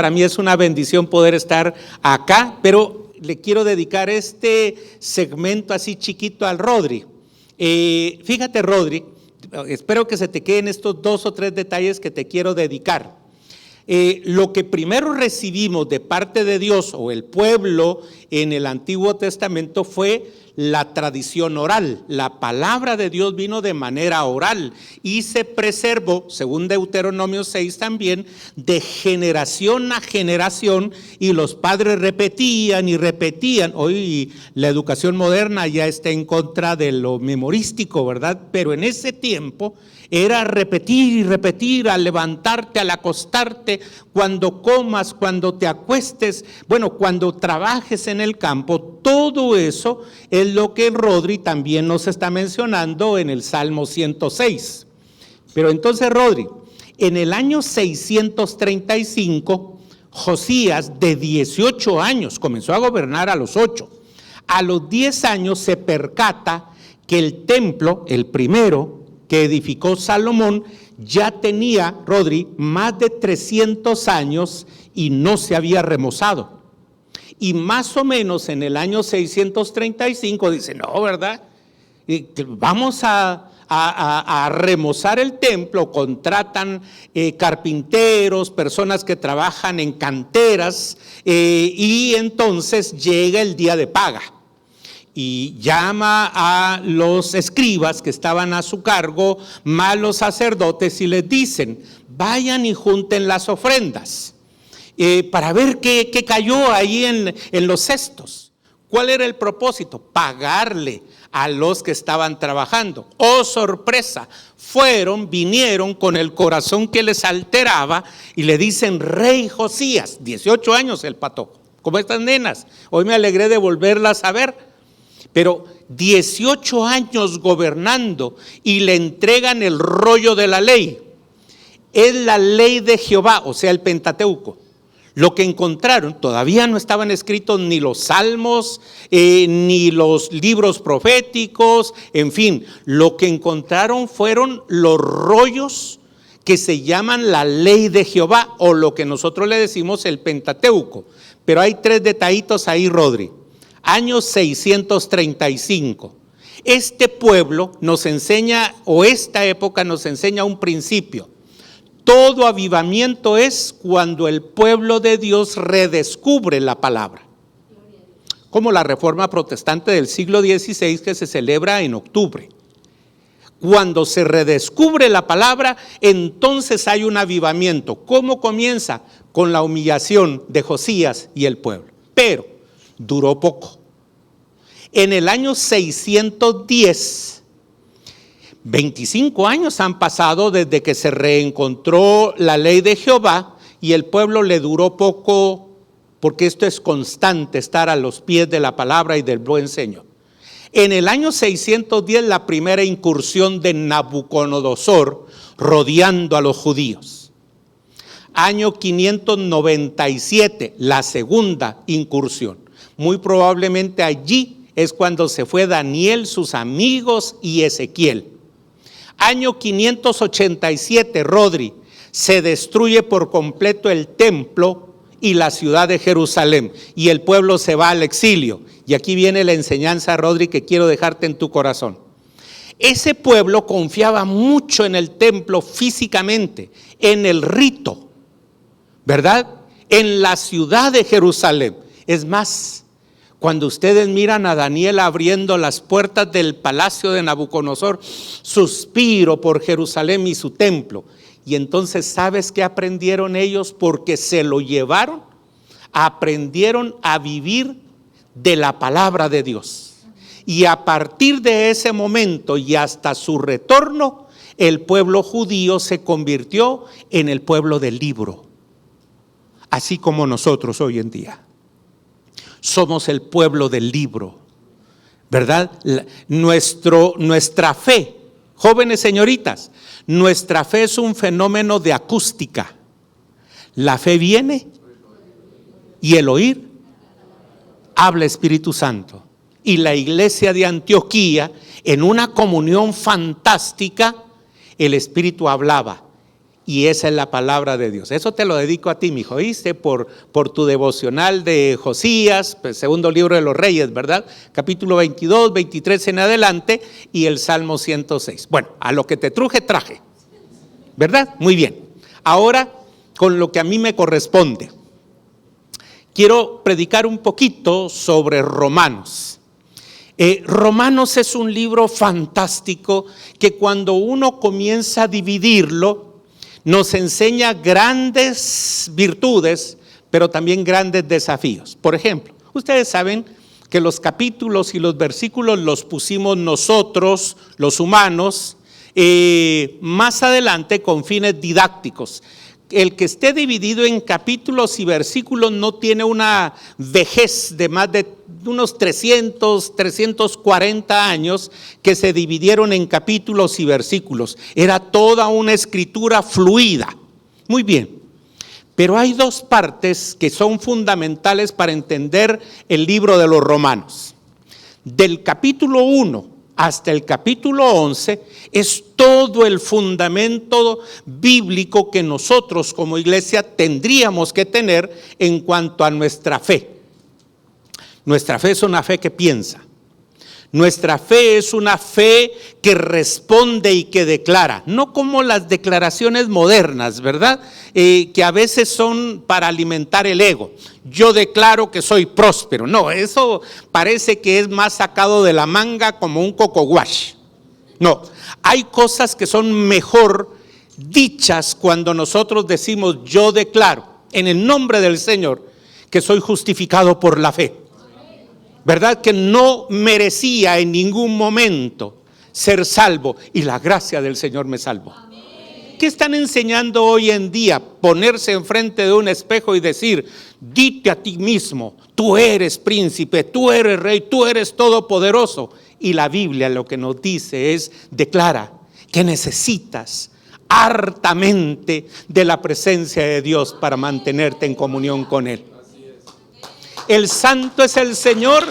para mí es una bendición poder estar acá, pero le quiero dedicar este segmento así chiquito al Rodri. Fíjate, Rodri, espero que se te queden estos 2 o 3 detalles que te quiero dedicar. Lo que primero recibimos de parte de Dios o el pueblo en el Antiguo Testamento fue la tradición oral. La palabra de Dios vino de manera oral y se preservó, según Deuteronomio 6 también, de generación a generación, y los padres repetían y repetían. Hoy la educación moderna ya está en contra de lo memorístico, ¿verdad? Pero en ese tiempo era repetir y repetir, al levantarte, al acostarte, cuando comas, cuando te acuestes, bueno, cuando trabajes en el campo. Todo eso es lo que Rodri también nos está mencionando en el Salmo 106. Pero entonces, Rodri, en el año 635, Josías, de 18 años, comenzó a gobernar a los 8. A los 10 años se percata que el templo, el primero que edificó Salomón, ya tenía, Rodri, más de 300 años y no se había remozado. Y más o menos en el año 635 dice, no, ¿verdad? Vamos a remozar el templo. Contratan carpinteros, personas que trabajan en canteras, y entonces llega el día de paga. Y llama a los escribas que estaban a su cargo, más los sacerdotes, y les dicen, vayan y junten las ofrendas para ver qué cayó ahí en los cestos. ¿Cuál era el propósito? Pagarle a los que estaban trabajando. ¡Oh, sorpresa! Vinieron con el corazón que les alteraba y le dicen, Rey Josías, 18 años el patojo, como estas nenas. Hoy me alegré de volverlas a ver. Pero 18 años gobernando y le entregan el rollo de la ley. Es la ley de Jehová, o sea, el Pentateuco. Lo que encontraron, todavía no estaban escritos ni los salmos, ni los libros proféticos, en fin, lo que encontraron fueron los rollos que se llaman la ley de Jehová, o lo que nosotros le decimos el Pentateuco. Pero hay 3 detallitos ahí, Rodri. Año 635. Este pueblo nos enseña, o esta época nos enseña un principio. Todo avivamiento es cuando el pueblo de Dios redescubre la palabra. Como la Reforma Protestante del siglo XVI, que se celebra en octubre. Cuando se redescubre la palabra, entonces hay un avivamiento. ¿Cómo comienza? Con la humillación de Josías y el pueblo. Pero duró poco. En el año 610, 25 años han pasado desde que se reencontró la ley de Jehová, y el pueblo le duró poco, porque esto es constante, estar a los pies de la palabra y del buen Señor. En el año 610, la primera incursión de Nabucodonosor rodeando a los judíos. Año 597, la segunda incursión. Muy probablemente allí es cuando se fue Daniel, sus amigos y Ezequiel. Año 587, Rodri, se destruye por completo el templo y la ciudad de Jerusalén, y el pueblo se va al exilio. Y aquí viene la enseñanza, Rodri, que quiero dejarte en tu corazón. Ese pueblo confiaba mucho en el templo físicamente, en el rito, ¿verdad? En la ciudad de Jerusalén. Es más, cuando ustedes miran a Daniel abriendo las puertas del palacio de Nabucodonosor, suspiro por Jerusalén y su templo. Y entonces, ¿sabes qué aprendieron ellos? Porque se lo llevaron, aprendieron a vivir de la palabra de Dios. Y a partir de ese momento y hasta su retorno, el pueblo judío se convirtió en el pueblo del libro, así como nosotros hoy en día. Somos el pueblo del libro, ¿verdad? Nuestra fe, jóvenes señoritas, nuestra fe es un fenómeno de acústica. La fe viene y el oír habla Espíritu Santo. Y la iglesia de Antioquía, en una comunión fantástica, el Espíritu hablaba. Y esa es la palabra de Dios. Eso te lo dedico a ti, mi hijo, ¿oíste? Por tu devocional de Josías, pues, segundo libro de los Reyes, ¿verdad? Capítulo 22, 23 en adelante y el Salmo 106. Bueno, a lo que te truje, traje, ¿verdad? Muy bien. Ahora, con lo que a mí me corresponde, quiero predicar un poquito sobre Romanos. Romanos es un libro fantástico que cuando uno comienza a dividirlo, nos enseña grandes virtudes, pero también grandes desafíos. Por ejemplo, ustedes saben que los capítulos y los versículos los pusimos nosotros, los humanos, más adelante con fines didácticos. El que esté dividido en capítulos y versículos no tiene una vejez de más de unos 340 años que se dividieron en capítulos y versículos. Era toda una escritura fluida. Muy bien, pero hay dos partes que son fundamentales para entender el libro de los Romanos. Del capítulo 1 hasta el capítulo 11 es todo el fundamento bíblico que nosotros como iglesia tendríamos que tener en cuanto a nuestra fe. Nuestra fe es una fe que piensa. Nuestra fe es una fe que responde y que declara, no como las declaraciones modernas, ¿verdad? Que a veces son para alimentar el ego. Yo declaro que soy próspero. No, eso parece que es más sacado de la manga como un coco wash. No, hay cosas que son mejor dichas cuando nosotros decimos yo declaro en el nombre del Señor que soy justificado por la fe. ¿Verdad? Que no merecía en ningún momento ser salvo y la gracia del Señor me salvó. ¿Qué están enseñando hoy en día? Ponerse enfrente de un espejo y decir, dite a ti mismo, tú eres príncipe, tú eres rey, tú eres todopoderoso. Y la Biblia lo que nos dice es, declara que necesitas hartamente de la presencia de Dios para mantenerte en comunión con Él. El santo es el Señor.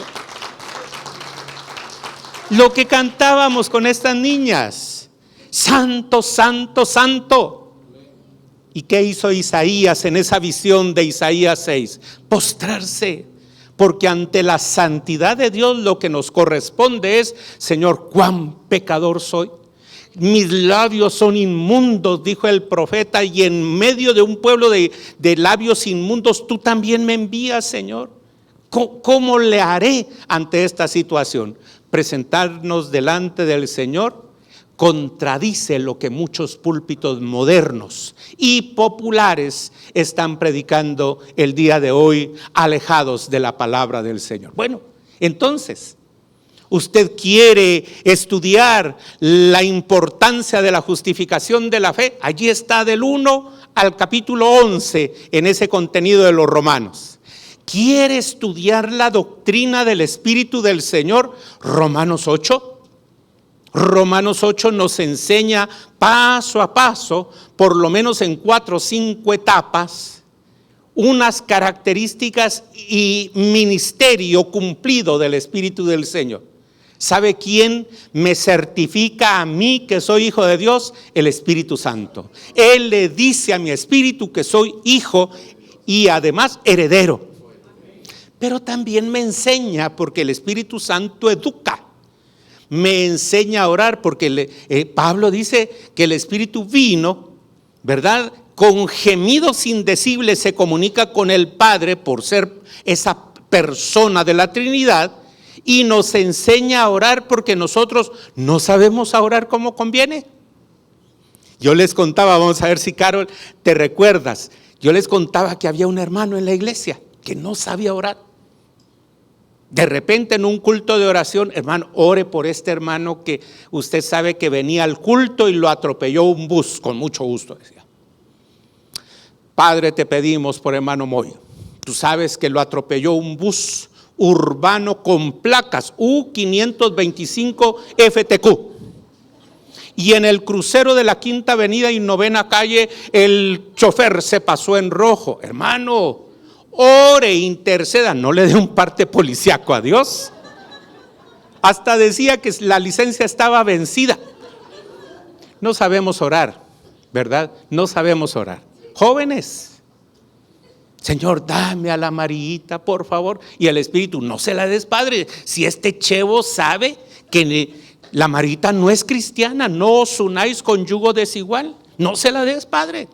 Lo que cantábamos con estas niñas, santo, santo, santo. ¿Y qué hizo Isaías en esa visión de Isaías 6? Postrarse, porque ante la santidad de Dios lo que nos corresponde es, Señor, cuán pecador soy. Mis labios son inmundos, dijo el profeta, y en medio de un pueblo de labios inmundos, tú también me envías, Señor. ¿Cómo le haré ante esta situación? Presentarnos delante del Señor contradice lo que muchos púlpitos modernos y populares están predicando el día de hoy, alejados de la palabra del Señor. Bueno, entonces, usted quiere estudiar la importancia de la justificación de la fe. Allí está del 1 al capítulo 11 en ese contenido de los Romanos. ¿Quiere estudiar la doctrina del Espíritu del Señor? Romanos 8. Romanos 8 nos enseña paso a paso, por lo menos en 4 o 5 etapas, unas características y ministerio cumplido del Espíritu del Señor. ¿Sabe quién me certifica a mí que soy hijo de Dios? El Espíritu Santo. Él le dice a mi espíritu que soy hijo y además heredero. Pero también me enseña, porque el Espíritu Santo educa. Me enseña a orar, porque Pablo dice que el Espíritu vino, ¿verdad? Con gemidos indecibles se comunica con el Padre por ser esa persona de la Trinidad, y nos enseña a orar porque nosotros no sabemos orar como conviene. Yo les contaba, vamos a ver si Carol te recuerdas, yo les contaba que había un hermano en la iglesia que no sabía orar. De repente en un culto de oración, hermano, ore por este hermano que usted sabe que venía al culto y lo atropelló un bus, con mucho gusto decía. Padre, te pedimos por hermano Moy. Tú sabes que lo atropelló un bus urbano con placas U525 FTQ. Y en el crucero de la Quinta Avenida y Novena Calle, el chofer se pasó en rojo. Hermano, ore, interceda, no le dé un parte policíaco a Dios. Hasta decía que la licencia estaba vencida. No sabemos orar, ¿verdad? No sabemos orar. Jóvenes, Señor, dame a la Marita, por favor. Y el Espíritu, no se la des, Padre. Si este chevo sabe que la Marita no es cristiana, no os unáis con yugo desigual, no se la des, Padre.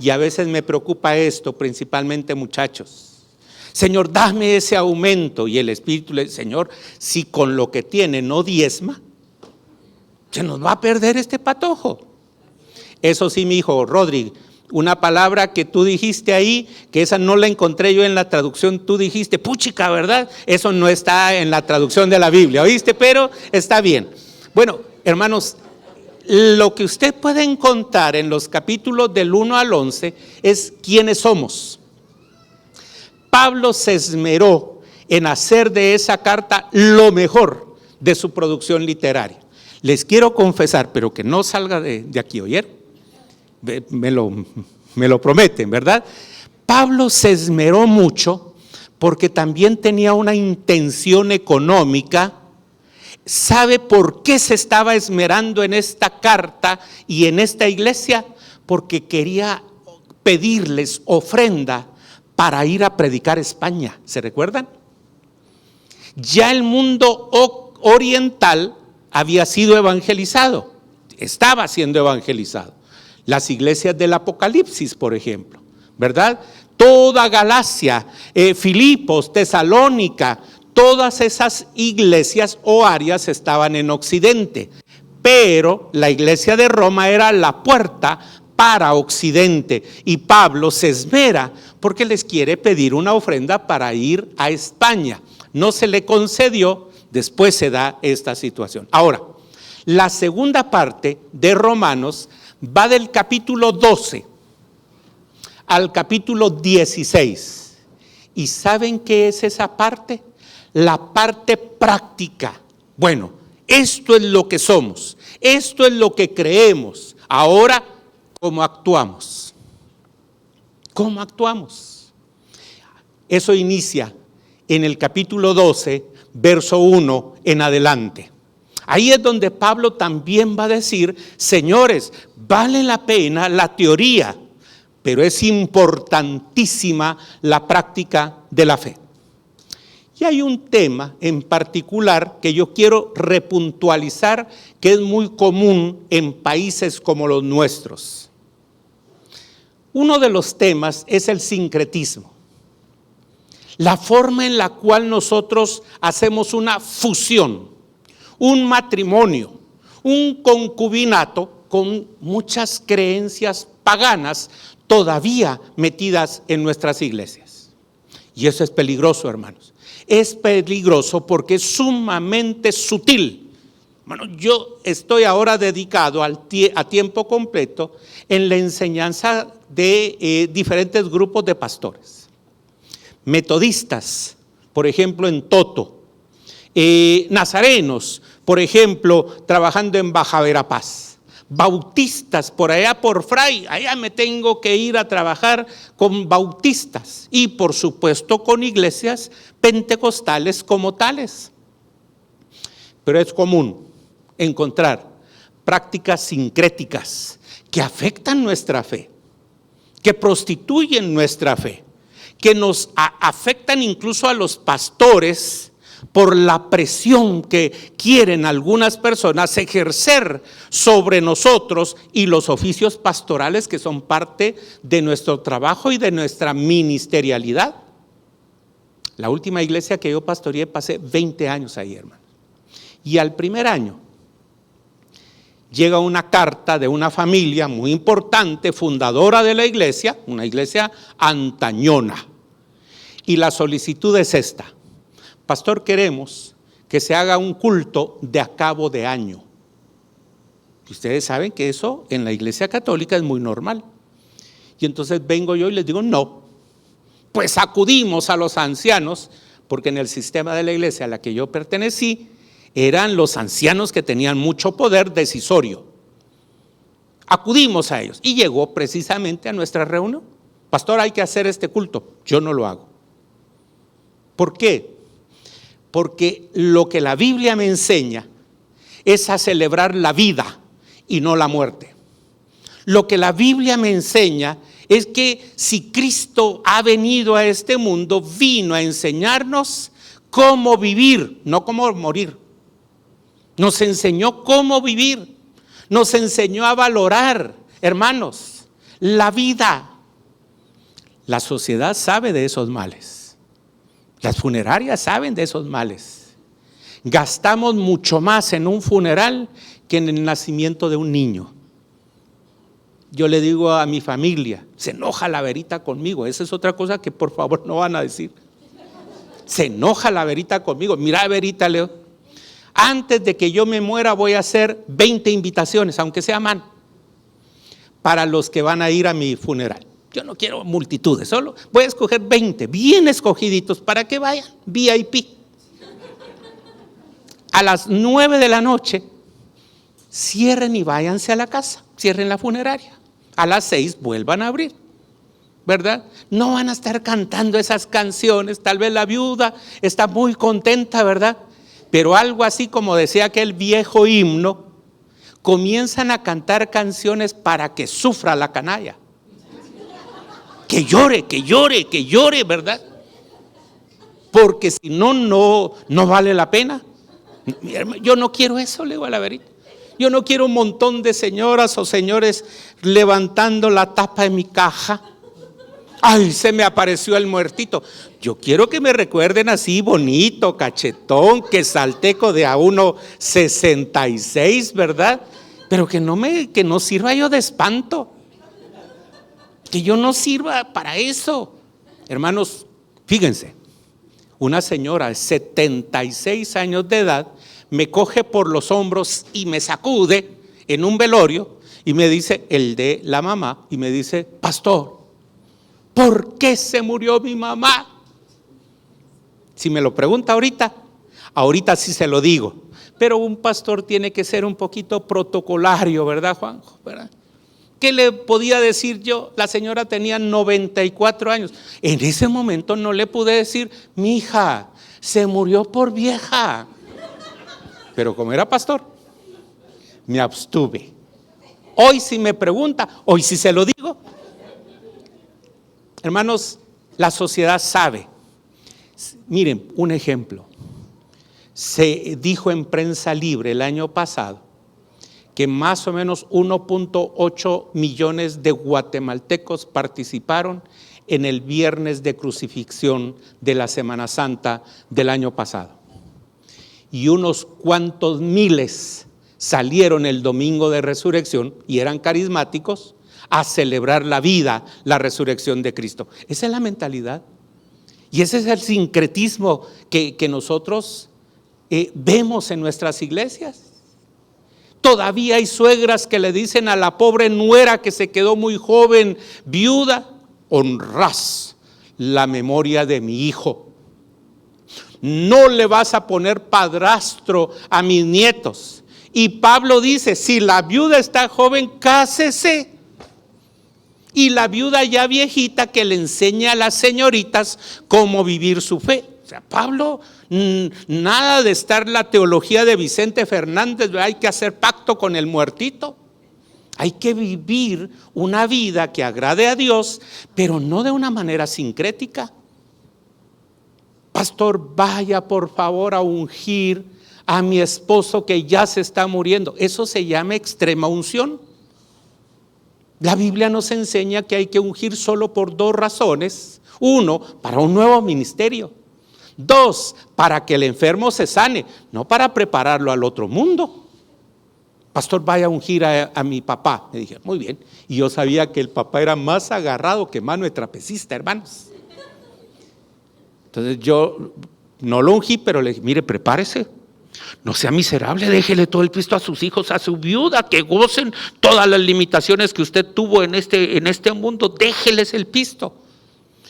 Y a veces me preocupa esto, principalmente muchachos. Señor, dame ese aumento. Y el Espíritu le dice, Señor, si con lo que tiene no diezma, se nos va a perder este patojo. Eso sí, mi hijo Rodrigo, una palabra que tú dijiste ahí, que esa no la encontré yo en la traducción, tú dijiste, puchica, ¿verdad? Eso no está en la traducción de la Biblia, ¿oíste? Pero está bien. Bueno, hermanos, lo que usted puede encontrar en los capítulos del 1 al 11 es quiénes somos. Pablo se esmeró en hacer de esa carta lo mejor de su producción literaria. Les quiero confesar, pero que no salga de aquí, ¿oyeron? Me lo prometen, ¿verdad? Pablo se esmeró mucho porque también tenía una intención económica. ¿Sabe por qué se estaba esmerando en esta carta y en esta iglesia? Porque quería pedirles ofrenda para ir a predicar a España. ¿Se recuerdan? Ya el mundo oriental había sido evangelizado, estaba siendo evangelizado. Las iglesias del Apocalipsis, por ejemplo, ¿verdad? Toda Galacia, Filipos, Tesalónica, todas esas iglesias o áreas estaban en Occidente, pero la iglesia de Roma era la puerta para Occidente y Pablo se esmera porque les quiere pedir una ofrenda para ir a España. No se le concedió, después se da esta situación. Ahora, la segunda parte de Romanos va del capítulo 12 al capítulo 16. ¿Y saben qué es esa parte? La parte práctica. Bueno, esto es lo que somos, esto es lo que creemos. Ahora, ¿cómo actuamos? ¿Cómo actuamos? Eso inicia en el capítulo 12, verso 1 en adelante. Ahí es donde Pablo también va a decir, señores, vale la pena la teoría, pero es importantísima la práctica de la fe. Y hay un tema en particular que yo quiero repuntualizar, que es muy común en países como los nuestros. Uno de los temas es el sincretismo, la forma en la cual nosotros hacemos una fusión, un matrimonio, un concubinato con muchas creencias paganas todavía metidas en nuestras iglesias. Y eso es peligroso, hermanos. Es peligroso porque es sumamente sutil. Bueno, yo estoy ahora dedicado a tiempo completo en la enseñanza de diferentes grupos de pastores. Metodistas, por ejemplo, en Toto. Nazarenos, por ejemplo, trabajando en Baja Verapaz. Bautistas, por allá por Fray, allá me tengo que ir a trabajar con bautistas. Y por supuesto con iglesias pentecostales como tales. Pero es común encontrar prácticas sincréticas que afectan nuestra fe, que prostituyen nuestra fe, que nos afectan incluso a los pastores por la presión que quieren algunas personas ejercer sobre nosotros y los oficios pastorales que son parte de nuestro trabajo y de nuestra ministerialidad. La última iglesia que yo pastoreé pasé 20 años ahí, hermano. Y al primer año llega una carta de una familia muy importante, fundadora de la iglesia, una iglesia antañona. Y la solicitud es esta: pastor, queremos que se haga un culto de acabo de año. Ustedes saben que eso en la iglesia católica es muy normal. Y entonces vengo yo y les digo, no. Pues acudimos a los ancianos, porque en el sistema de la iglesia a la que yo pertenecí, eran los ancianos que tenían mucho poder decisorio. Acudimos a ellos y llegó precisamente a nuestra reunión. Pastor, hay que hacer este culto. Yo no lo hago. ¿Por qué? Porque lo que la Biblia me enseña es a celebrar la vida y no la muerte. Lo que la Biblia me enseña es que si Cristo ha venido a este mundo, vino a enseñarnos cómo vivir, no cómo morir. Nos enseñó cómo vivir, nos enseñó a valorar, hermanos, la vida. La sociedad sabe de esos males, las funerarias saben de esos males. Gastamos mucho más en un funeral que en el nacimiento de un niño. Yo le digo a mi familia, se enoja la Verita conmigo, esa es otra cosa que por favor no van a decir. Se enoja la Verita conmigo. Mira, Verita, Leo, antes de que yo me muera voy a hacer 20 invitaciones, aunque sea mano, para los que van a ir a mi funeral. Yo no quiero multitudes, solo voy a escoger 20, bien escogiditos, para que vayan, VIP. A las 9 de la noche, cierren y váyanse a la casa, cierren la funeraria. A las 6 vuelvan a abrir, ¿verdad? No van a estar cantando esas canciones, tal vez la viuda está muy contenta, ¿verdad? Pero algo así como decía aquel viejo himno, comienzan a cantar canciones para que sufra la canalla. Que llore, que llore, que llore, ¿verdad? Porque si no, no vale la pena. Yo no quiero eso, le digo a la Verita. Yo no quiero un montón de señoras o señores levantando la tapa de mi caja. Ay, se me apareció el muertito. Yo quiero que me recuerden así, bonito, cachetón, que salteco de a 1.66, ¿verdad? Pero que no sirva yo de espanto. Que yo no sirva para eso. Hermanos, fíjense, una señora de 76 años de edad me coge por los hombros y me sacude en un velorio y me dice, el de la mamá, y me dice, pastor, ¿por qué se murió mi mamá? Si me lo pregunta ahorita sí se lo digo, pero un pastor tiene que ser un poquito protocolario, ¿verdad, Juanjo? ¿Verdad? ¿Qué le podía decir yo? La señora tenía 94 años. En ese momento no le pude decir, mi hija, se murió por vieja. Pero como era pastor, me abstuve. Hoy si me pregunta, hoy sí se lo digo. Hermanos, la sociedad sabe. Miren, un ejemplo. Se dijo en Prensa Libre el año pasado que más o menos 1.8 millones de guatemaltecos participaron en el viernes de crucifixión de la Semana Santa del año pasado. Y unos cuantos miles salieron el domingo de resurrección y eran carismáticos a celebrar la vida, la resurrección de Cristo. Esa es la mentalidad. Y ese es el sincretismo que nosotros vemos en nuestras iglesias. Todavía hay suegras que le dicen a la pobre nuera que se quedó muy joven, viuda, honrás la memoria de mi hijo. No le vas a poner padrastro a mis nietos. Y Pablo dice, si la viuda está joven, cásese. Y la viuda ya viejita que le enseña a las señoritas cómo vivir su fe. O sea, Pablo, nada de estar la teología de Vicente Fernández, hay que hacer pacto con el muertito. Hay que vivir una vida que agrade a Dios, pero no de una manera sincrética. Pastor, vaya por favor a ungir a mi esposo que ya se está muriendo. Eso se llama extrema unción. La Biblia nos enseña que hay que ungir solo por 2 razones. 1, para un nuevo ministerio. 2, para que el enfermo se sane, no para prepararlo al otro mundo. Pastor, vaya a ungir a mi papá. Me dije, muy bien. Y yo sabía que el papá era más agarrado que mano de trapecista, hermanos. Entonces yo no lo ungí, pero le dije, mire, prepárese. No sea miserable, déjele todo el pisto a sus hijos, a su viuda, que gocen todas las limitaciones que usted tuvo en este mundo, déjeles el pisto.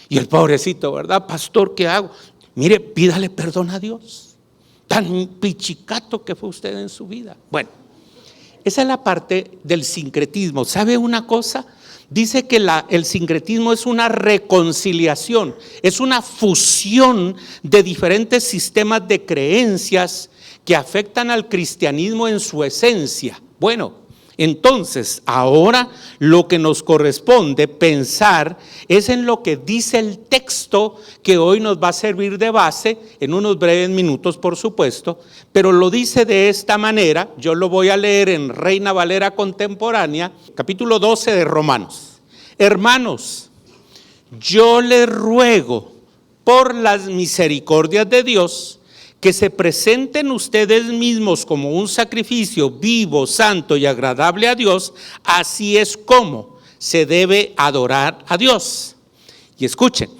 Y el pobrecito, ¿verdad? Pastor, ¿qué hago? Mire, pídale perdón a Dios. Tan pichicato que fue usted en su vida. Bueno, esa es la parte del sincretismo. ¿Sabe una cosa? Dice que el sincretismo es una reconciliación, es una fusión de diferentes sistemas de creencias que afectan al cristianismo en su esencia. Bueno, Entonces, ahora lo que nos corresponde pensar es en lo que dice el texto que hoy nos va a servir de base, en unos breves minutos por supuesto, pero lo dice de esta manera. Yo lo voy a leer en Reina Valera Contemporánea, capítulo 12 de Romanos. Hermanos, yo les ruego por las misericordias de Dios que se presenten ustedes mismos como un sacrificio vivo, santo y agradable a Dios. Así es como se debe adorar a Dios. Y escuchen,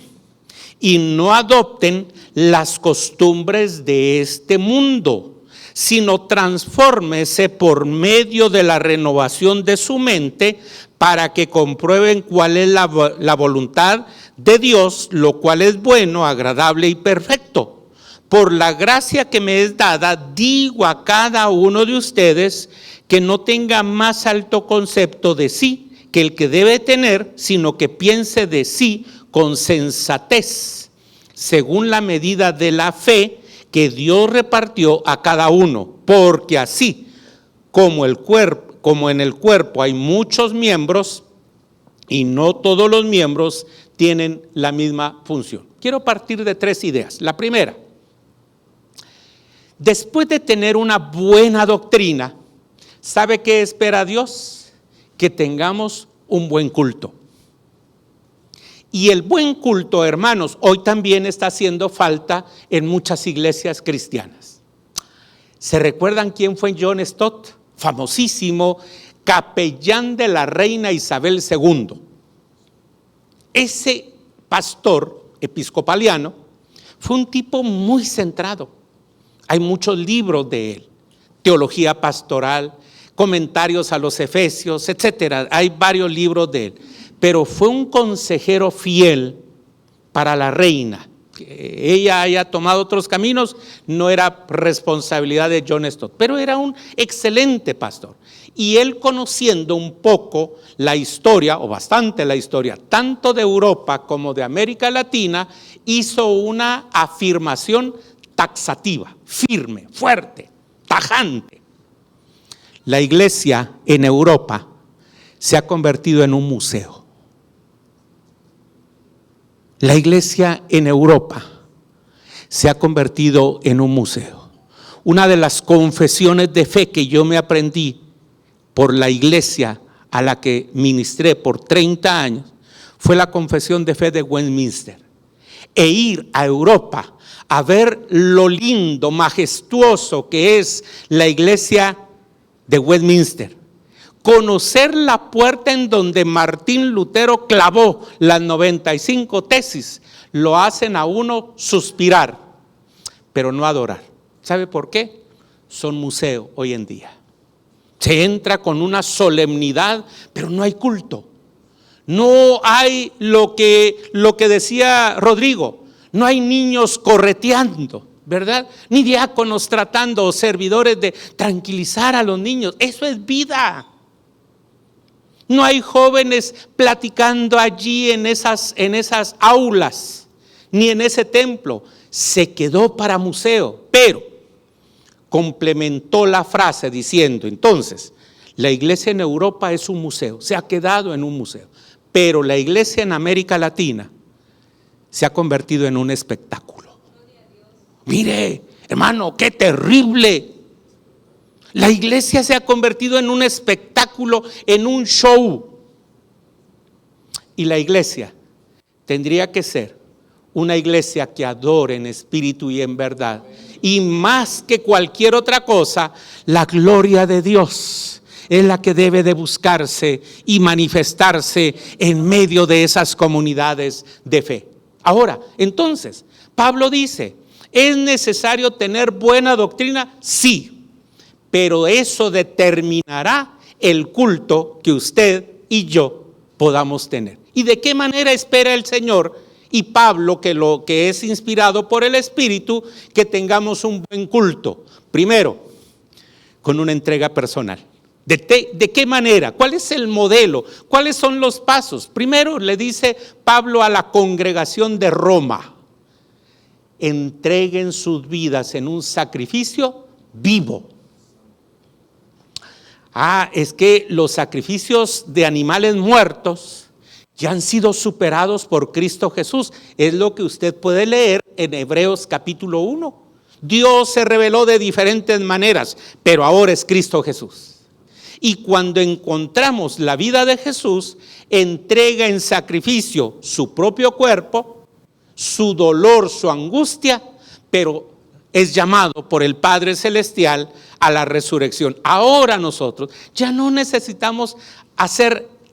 y no adopten las costumbres de este mundo, sino transfórmese por medio de la renovación de su mente para que comprueben cuál es la voluntad de Dios, lo cual es bueno, agradable y perfecto. Por la gracia que me es dada, digo a cada uno de ustedes que no tenga más alto concepto de sí que el que debe tener, sino que piense de sí con sensatez, según la medida de la fe que Dios repartió a cada uno. Porque así como en el cuerpo hay muchos miembros, y no todos los miembros tienen la misma función. Quiero partir de 3 ideas. La primera: después de tener una buena doctrina, ¿sabe qué espera Dios? Que tengamos un buen culto. Y el buen culto, hermanos, hoy también está haciendo falta en muchas iglesias cristianas. ¿Se recuerdan quién fue John Stott? Famosísimo capellán de la reina Isabel II. Ese pastor episcopaliano fue un tipo muy centrado. Hay muchos libros de él, teología pastoral, comentarios a los Efesios, etcétera. Hay varios libros de él, pero fue un consejero fiel para la reina. Que ella haya tomado otros caminos no era responsabilidad de John Stott, pero era un excelente pastor. Y él, conociendo un poco la historia, o bastante la historia, tanto de Europa como de América Latina, hizo una afirmación taxativa, firme, fuerte, tajante. La iglesia en Europa se ha convertido en un museo. La iglesia en Europa se ha convertido en un museo. Una de las confesiones de fe que yo me aprendí por la iglesia a la que ministré por 30 años fue la confesión de fe de Westminster. E ir a Europa a ver lo lindo, majestuoso que es la iglesia de Westminster. Conocer la puerta en donde Martín Lutero clavó las 95 tesis, lo hacen a uno suspirar, pero no adorar. ¿Sabe por qué? Son museo hoy en día. Se entra con una solemnidad, pero no hay culto. No hay lo que decía Rodrigo, no hay niños correteando, ¿verdad? Ni diáconos tratando, o servidores de tranquilizar a los niños. Eso es vida. No hay jóvenes platicando allí en esas aulas, ni en ese templo. Se quedó para museo, pero complementó la frase diciendo, entonces, la iglesia en Europa es un museo, se ha quedado en un museo, pero la iglesia en América Latina se ha convertido en un espectáculo. Mire, hermano, qué terrible. La iglesia se ha convertido en un espectáculo, en un show. Y la iglesia tendría que ser una iglesia que adore en espíritu y en verdad. Y más que cualquier otra cosa, la gloria de Dios es la que debe de buscarse y manifestarse en medio de esas comunidades de fe. Ahora, entonces, Pablo dice, ¿es necesario tener buena doctrina? Sí. Pero eso determinará el culto que usted y yo podamos tener. ¿Y de qué manera espera el Señor y Pablo, que es inspirado por el Espíritu, que tengamos un buen culto? Primero, con una entrega personal. ¿De qué manera? ¿Cuál es el modelo? ¿Cuáles son los pasos? Primero le dice Pablo a la congregación de Roma: entreguen sus vidas en un sacrificio vivo. Es que los sacrificios de animales muertos ya han sido superados por Cristo Jesús. Es lo que usted puede leer en Hebreos capítulo 1. Dios se reveló de diferentes maneras, pero ahora es Cristo Jesús. Y cuando encontramos la vida de Jesús, entrega en sacrificio su propio cuerpo, su dolor, su angustia, pero es llamado por el Padre Celestial a la resurrección. Ahora nosotros ya no necesitamos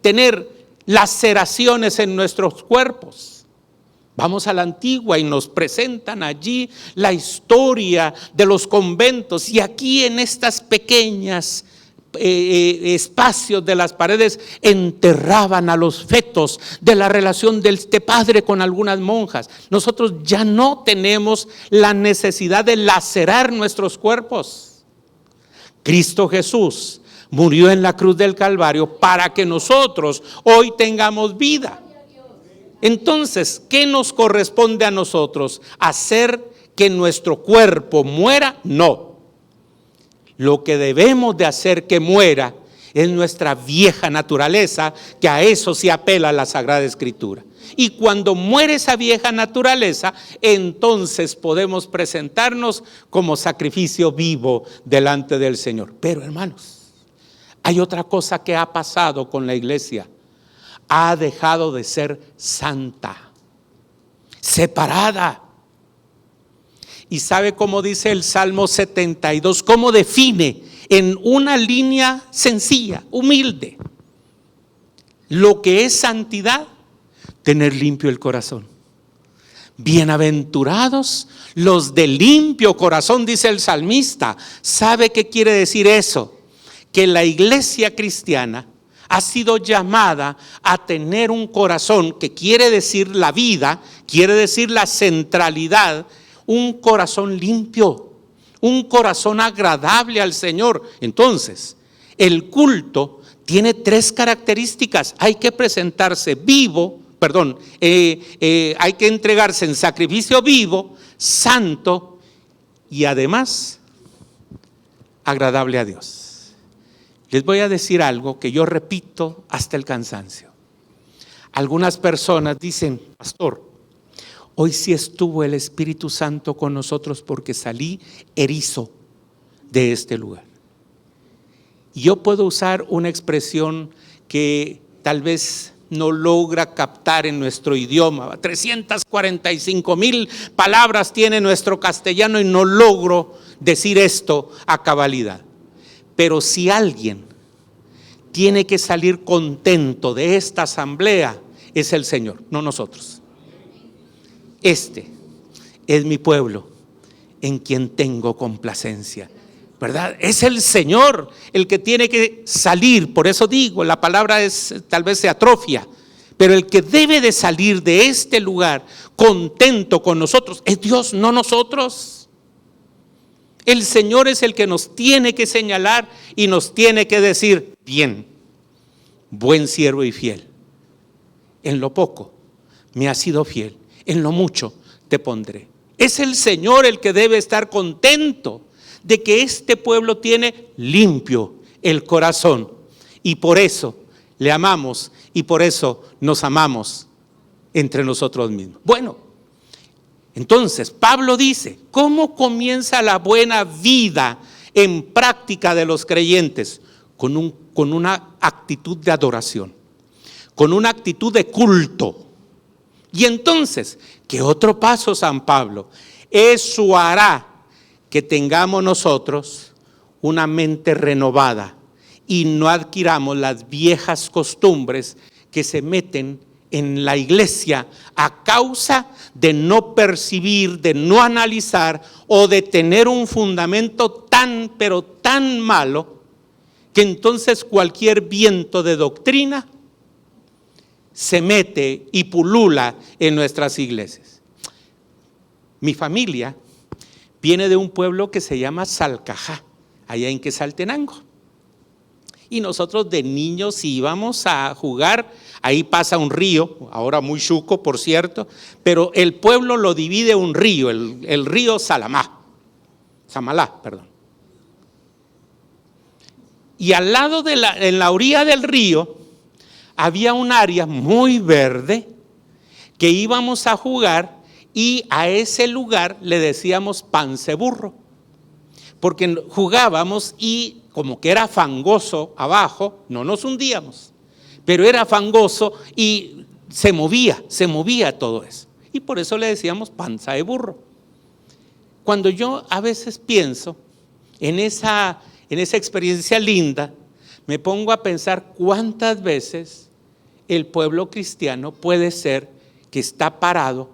tener laceraciones en nuestros cuerpos. Vamos a la antigua y nos presentan allí la historia de los conventos, y aquí en estas pequeñas espacios de las paredes enterraban a los fetos de la relación de este padre con algunas monjas. Nosotros ya no tenemos la necesidad de lacerar nuestros cuerpos. Cristo Jesús murió en la cruz del Calvario para que nosotros hoy tengamos vida. Entonces, ¿qué nos corresponde a nosotros? ¿Hacer que nuestro cuerpo muera? No. Lo que debemos de hacer que muera es nuestra vieja naturaleza, que a eso se apela la Sagrada Escritura. Y cuando muere esa vieja naturaleza, entonces podemos presentarnos como sacrificio vivo delante del Señor. Pero hermanos, hay otra cosa que ha pasado con la iglesia. Ha dejado de ser santa, separada. Y sabe cómo dice el Salmo 72, cómo define en una línea sencilla, humilde, lo que es santidad: tener limpio el corazón. Bienaventurados los de limpio corazón, dice el salmista. ¿Sabe qué quiere decir eso? Que la iglesia cristiana ha sido llamada a tener un corazón, que quiere decir la vida, quiere decir la centralidad, un corazón limpio, un corazón agradable al Señor. Entonces, el culto tiene tres características: hay que presentarse hay que entregarse en sacrificio vivo, santo y además agradable a Dios. Les voy a decir algo que yo repito hasta el cansancio. Algunas personas dicen: pastor, hoy sí estuvo el Espíritu Santo con nosotros porque salí erizo de este lugar. Y yo puedo usar una expresión que tal vez no logra captar en nuestro idioma. 345,000 palabras tiene nuestro castellano y no logro decir esto a cabalidad. Pero si alguien tiene que salir contento de esta asamblea, es el Señor, no nosotros. Este es mi pueblo en quien tengo complacencia, ¿verdad? Es el Señor el que tiene que salir. Por eso digo, la palabra tal vez se atrofia, pero el que debe de salir de este lugar contento con nosotros es Dios, no nosotros. El Señor es el que nos tiene que señalar y nos tiene que decir: bien, buen siervo y fiel. En lo poco me has sido fiel, en lo mucho te pondré. Es el Señor el que debe estar contento de que este pueblo tiene limpio el corazón, y por eso le amamos y por eso nos amamos entre nosotros mismos. Bueno, entonces Pablo dice: ¿cómo comienza la buena vida en práctica de los creyentes? Con una actitud de adoración, con una actitud de culto. Y entonces, ¿qué otro paso, San Pablo? Eso hará que tengamos nosotros una mente renovada y no adquiramos las viejas costumbres que se meten en la iglesia a causa de no percibir, de no analizar o de tener un fundamento pero tan malo, que entonces cualquier viento de doctrina se mete y pulula en nuestras iglesias. Mi familia viene de un pueblo que se llama Salcajá, allá en Quetzaltenango. Y nosotros de niños íbamos a jugar, ahí pasa un río, ahora muy chuco por cierto, pero el pueblo lo divide un río, el río Samalá. Y Y al lado en la orilla del río había un área muy verde que íbamos a jugar, y a ese lugar le decíamos Panseburro, porque jugábamos y como que era fangoso abajo, no nos hundíamos, pero era fangoso y se movía todo eso. Y por eso le decíamos panza de burro. Cuando yo a veces pienso en esa experiencia linda, me pongo a pensar cuántas veces el pueblo cristiano puede ser que está parado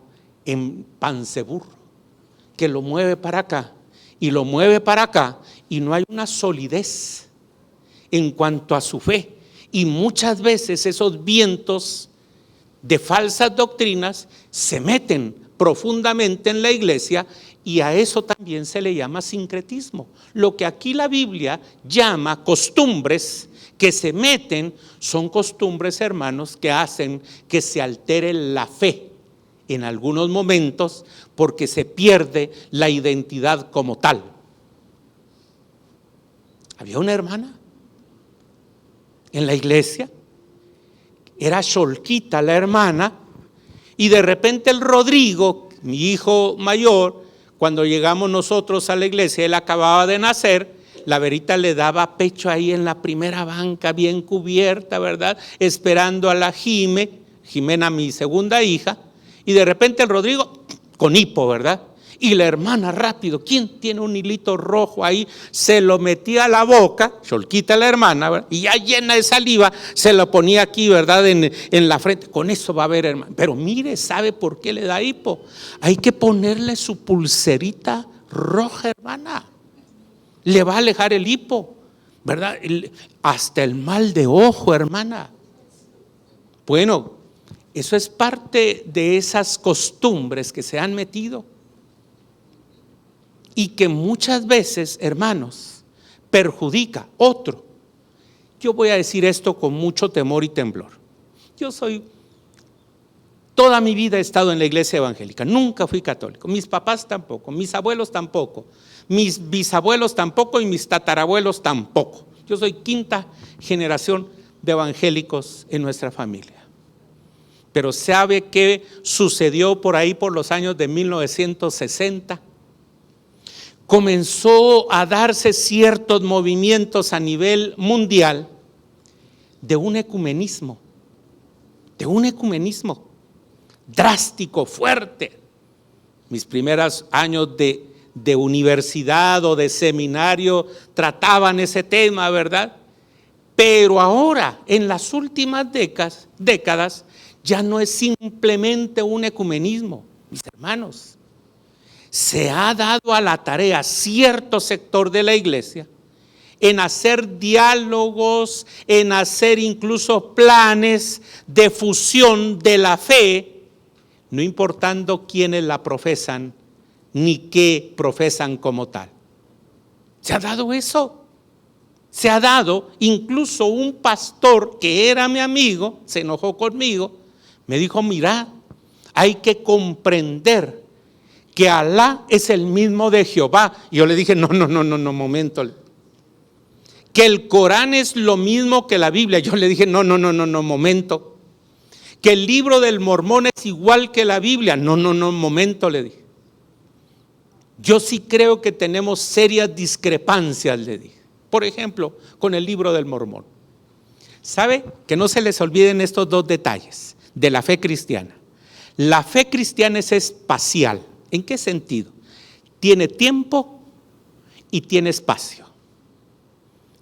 en panseburro, que lo mueve para acá y lo mueve para acá, y no hay una solidez en cuanto a su fe. Y muchas veces esos vientos de falsas doctrinas se meten profundamente en la iglesia, y a eso también se le llama sincretismo. Lo que aquí la Biblia llama costumbres que se meten, son costumbres, hermanos, que hacen que se altere la fe en algunos momentos, porque se pierde la identidad como tal. Había una hermana en la iglesia, era Xolquita la hermana, y de repente el Rodrigo, mi hijo mayor, cuando llegamos nosotros a la iglesia, él acababa de nacer, la Verita le daba pecho ahí en la primera banca, bien cubierta, ¿verdad? Esperando a la Jimena, mi segunda hija, y de repente el Rodrigo con hipo, ¿verdad? Y la hermana rápido, ¿quién tiene un hilito rojo ahí? Se lo metía a la boca, Xolquita la hermana, ¿verdad? Y ya llena de saliva, se lo ponía aquí, ¿verdad? En la frente. Con eso va a ver, hermano. Pero mire, ¿sabe por qué le da hipo? Hay que ponerle su pulserita roja, hermana. Le va a alejar el hipo, ¿verdad? Hasta el mal de ojo, hermana. Bueno, eso es parte de esas costumbres que se han metido, y que muchas veces, hermanos, perjudica otro. Yo voy a decir esto con mucho temor y temblor. Toda mi vida he estado en la iglesia evangélica, nunca fui católico, mis papás tampoco, mis abuelos tampoco, mis bisabuelos tampoco y mis tatarabuelos tampoco. Yo soy quinta generación de evangélicos en nuestra familia. Pero ¿sabe qué sucedió por ahí por los años de 1960? Comenzó a darse ciertos movimientos a nivel mundial de un ecumenismo drástico, fuerte. Mis primeros años de universidad o de seminario trataban ese tema, ¿verdad? Pero ahora, en las últimas décadas, ya no es simplemente un ecumenismo, mis hermanos. Se ha dado a la tarea cierto sector de la iglesia en hacer diálogos, en hacer incluso planes de fusión de la fe, no importando quiénes la profesan ni qué profesan como tal. Se ha dado eso. Se ha dado, incluso un pastor que era mi amigo, se enojó conmigo, me dijo: mira, hay que comprender que Alá es el mismo de Jehová. Y yo le dije: no, momento. Que el Corán es lo mismo que la Biblia. Yo le dije: no, momento. Que el libro del Mormón es igual que la Biblia. No, momento, le dije. Yo sí creo que tenemos serias discrepancias, le dije. Por ejemplo, con el libro del Mormón. ¿Sabe? Que no se les olviden estos dos detalles de la fe cristiana. La fe cristiana es espacial. ¿En qué sentido? Tiene tiempo y tiene espacio.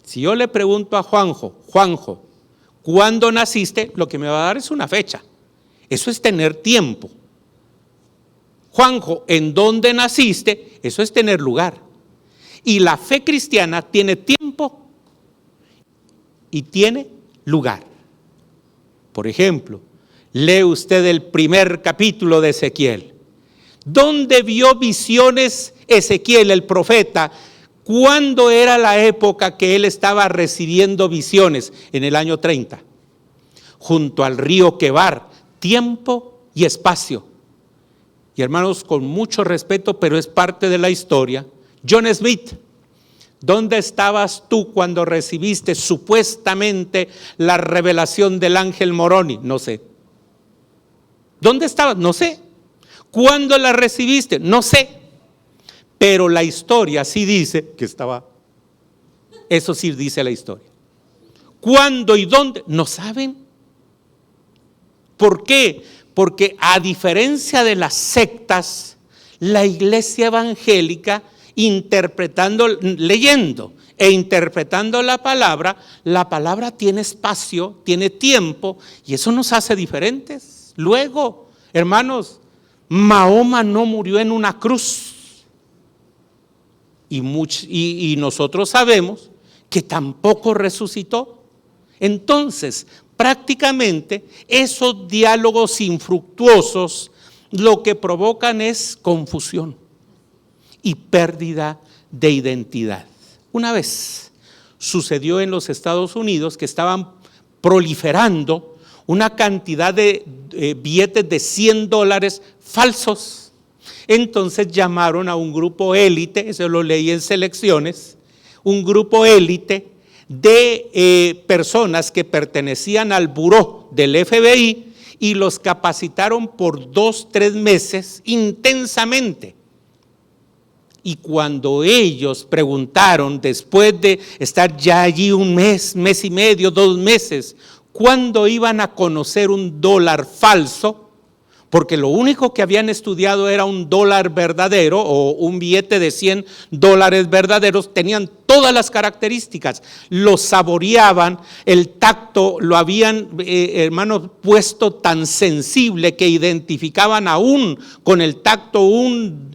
Si yo le pregunto a Juanjo, ¿cuándo naciste? Lo que me va a dar es una fecha. Eso es tener tiempo. Juanjo, ¿en dónde naciste? Eso es tener lugar. Y la fe cristiana tiene tiempo y tiene lugar. Por ejemplo, lee usted el primer capítulo de Ezequiel. ¿Dónde vio visiones Ezequiel, el profeta? ¿Cuándo era la época que él estaba recibiendo visiones? En el año 30. Junto al río Quebar, tiempo y espacio. Y hermanos, con mucho respeto, pero es parte de la historia, John Smith ¿Dónde estabas tú cuando recibiste supuestamente la revelación del ángel Moroni? No sé. ¿Dónde estabas? No sé. ¿Cuándo la recibiste? No sé. Pero la historia sí dice que estaba. Eso sí dice la historia. ¿Cuándo y dónde? No saben. ¿Por qué? Porque a diferencia de las sectas, la iglesia evangélica, leyendo e interpretando la palabra tiene espacio, tiene tiempo, y eso nos hace diferentes. Luego, hermanos, Mahoma no murió en una cruz, y nosotros sabemos que tampoco resucitó. Entonces, prácticamente esos diálogos infructuosos lo que provocan es confusión y pérdida de identidad. Una vez sucedió en los Estados Unidos que estaban proliferando una cantidad de billetes de $100 falsos. Entonces llamaron a un grupo élite, eso lo leí en Selecciones, un grupo élite de personas que pertenecían al buró del FBI y los capacitaron por 2-3 meses intensamente. Y cuando ellos preguntaron, después de estar ya allí un mes, mes y medio, 2 meses, ¿cuándo iban a conocer un dólar falso? Porque lo único que habían estudiado era un dólar verdadero o un billete de $100 verdaderos. Tenían todas las características, lo saboreaban, el tacto lo habían, hermanos, puesto tan sensible que identificaban aún con el tacto un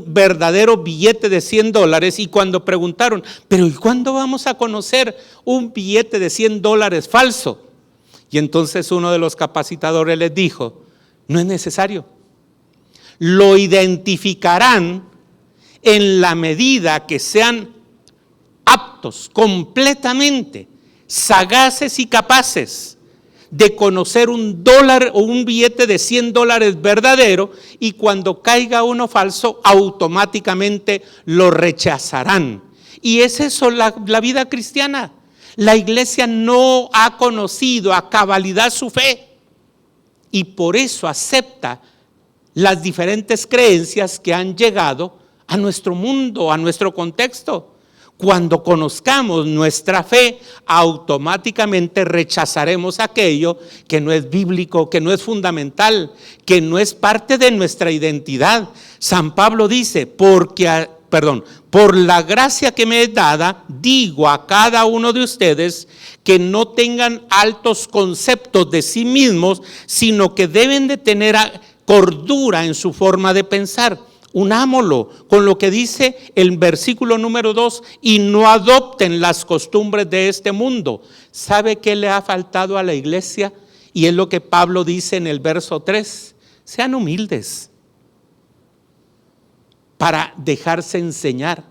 verdadero billete de $100. Y cuando preguntaron, pero ¿y cuándo vamos a conocer un billete de $100 falso? Y entonces uno de los capacitadores les dijo, no es necesario. Lo identificarán en la medida que sean aptos, completamente sagaces y capaces de conocer un dólar o un billete de $100 verdadero, y cuando caiga uno falso, automáticamente lo rechazarán. Y es eso la vida cristiana. La iglesia no ha conocido a cabalidad su fe, y por eso acepta las diferentes creencias que han llegado a nuestro mundo, a nuestro contexto. Cuando conozcamos nuestra fe, automáticamente rechazaremos aquello que no es bíblico, que no es fundamental, que no es parte de nuestra identidad. San Pablo dice, por la gracia que me es dada, digo a cada uno de ustedes que no tengan altos conceptos de sí mismos, sino que deben de tener cordura en su forma de pensar. Unámoslo con lo que dice el versículo número 2, y no adopten las costumbres de este mundo. ¿Sabe qué le ha faltado a la iglesia? Y es lo que Pablo dice en el verso 3, sean humildes para dejarse enseñar,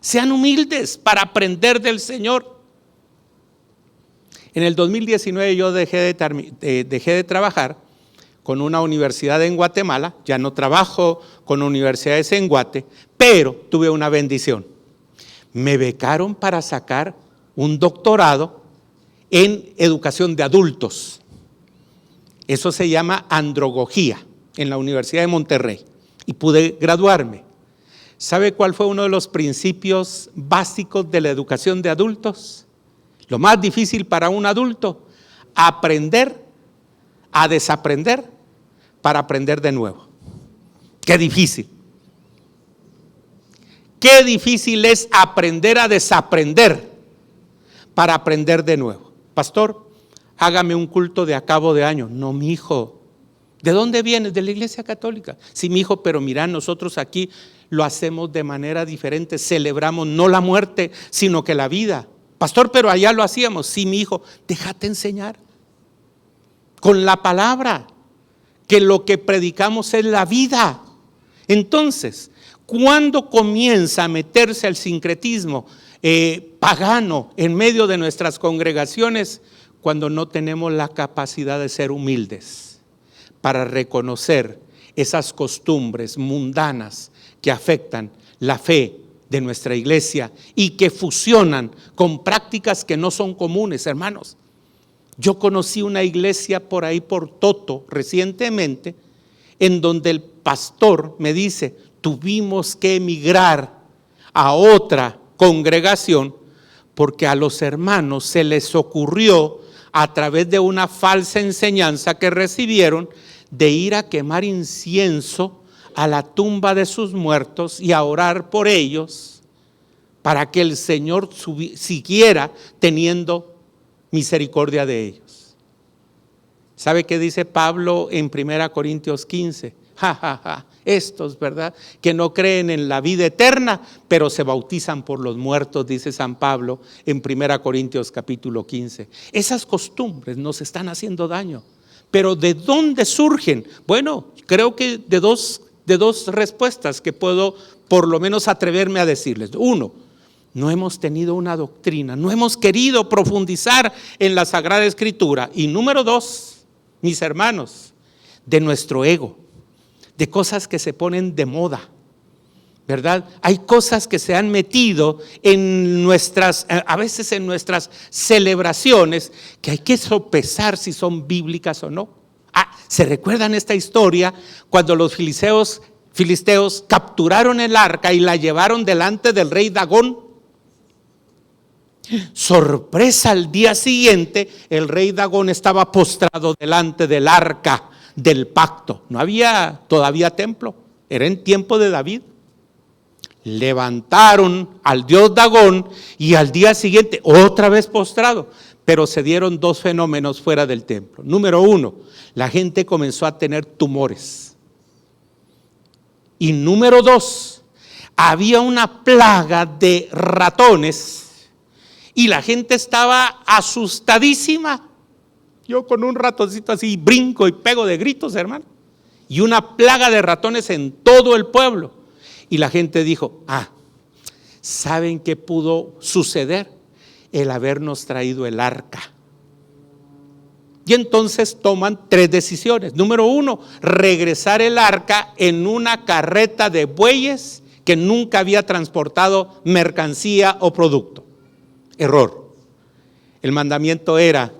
sean humildes para aprender del Señor. En el 2019 yo dejé de trabajar con una universidad en Guatemala, ya no trabajo con universidades en Guate, pero tuve una bendición. Me becaron para sacar un doctorado en educación de adultos. Eso se llama androgogía en la Universidad de Monterrey, y pude graduarme. ¿Sabe cuál fue uno de los principios básicos de la educación de adultos? Lo más difícil para un adulto, aprender a desaprender para aprender de nuevo. Qué difícil. Qué difícil es aprender a desaprender para aprender de nuevo. Pastor, hágame un culto de a cabo de año. No, mi hijo. ¿De dónde vienes? De la Iglesia Católica. Sí, mi hijo, pero mira, nosotros aquí lo hacemos de manera diferente. Celebramos no la muerte, sino que la vida. Pastor, pero allá lo hacíamos. Sí, mi hijo, déjate enseñar con la palabra, que lo que predicamos es la vida. Entonces, ¿cuándo comienza a meterse el sincretismo pagano en medio de nuestras congregaciones? Cuando no tenemos la capacidad de ser humildes para reconocer esas costumbres mundanas que afectan la fe de nuestra iglesia y que fusionan con prácticas que no son comunes, hermanos. Yo conocí una iglesia por ahí por Toto recientemente, en donde el pastor me dice, tuvimos que emigrar a otra congregación porque a los hermanos se les ocurrió, a través de una falsa enseñanza que recibieron, de ir a quemar incienso a la tumba de sus muertos y a orar por ellos para que el Señor siguiera teniendo misericordia de ellos. ¿Sabe qué dice Pablo en 1 Corintios 15? Estos, ¿verdad?, que no creen en la vida eterna, pero se bautizan por los muertos, dice San Pablo en 1 Corintios capítulo 15. Esas costumbres nos están haciendo daño. Pero ¿de dónde surgen? Bueno, creo que de dos respuestas que puedo por lo menos atreverme a decirles. Uno, no hemos tenido una doctrina, no hemos querido profundizar en la Sagrada Escritura. Y número dos, mis hermanos, de nuestro ego, de cosas que se ponen de moda, ¿verdad? Hay cosas que se han metido en nuestras, a veces en nuestras celebraciones, que hay que sopesar si son bíblicas o no. ¿Se recuerdan esta historia cuando los filisteos capturaron el arca y la llevaron delante del rey Dagón? Sorpresa, al día siguiente el rey Dagón estaba postrado delante del arca del pacto. No había todavía templo, era en tiempo de David. Levantaron al dios Dagón y al día siguiente otra vez postrado. Pero se dieron dos fenómenos fuera del templo. Número uno, la gente comenzó a tener tumores. Y número dos, había una plaga de ratones y la gente estaba asustadísima. Yo con un ratoncito así brinco y pego de gritos, hermano. Y una plaga de ratones en todo el pueblo. Y la gente dijo, ¿saben qué pudo suceder? El habernos traído el arca. Y entonces toman tres decisiones. Número uno, regresar el arca en una carreta de bueyes que nunca había transportado mercancía o producto. Error. El mandamiento era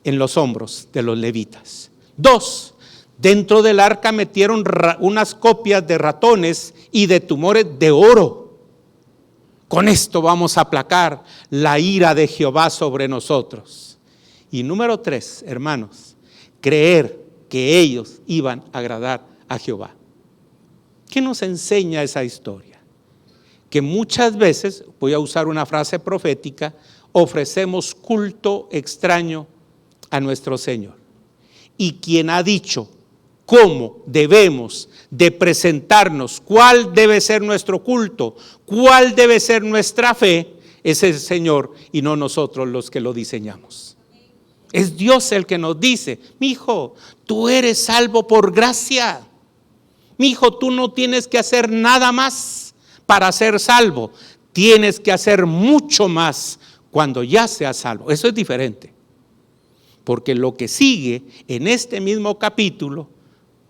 en los hombros de los levitas. Dos, dentro del arca metieron unas copias de ratones y de tumores de oro. Con esto vamos a aplacar la ira de Jehová sobre nosotros. Y número tres, hermanos, creer que ellos iban a agradar a Jehová. ¿Qué nos enseña esa historia? Que muchas veces, voy a usar una frase profética, ofrecemos culto extraño a nuestro Señor. Y quien ha dicho cómo debemos de presentarnos, cuál debe ser nuestro culto, cuál debe ser nuestra fe, es el Señor y no nosotros los que lo diseñamos. Es Dios el que nos dice, mi hijo, tú eres salvo por gracia. Mi hijo, tú no tienes que hacer nada más para ser salvo. Tienes que hacer mucho más cuando ya seas salvo. Eso es diferente. Porque lo que sigue en este mismo capítulo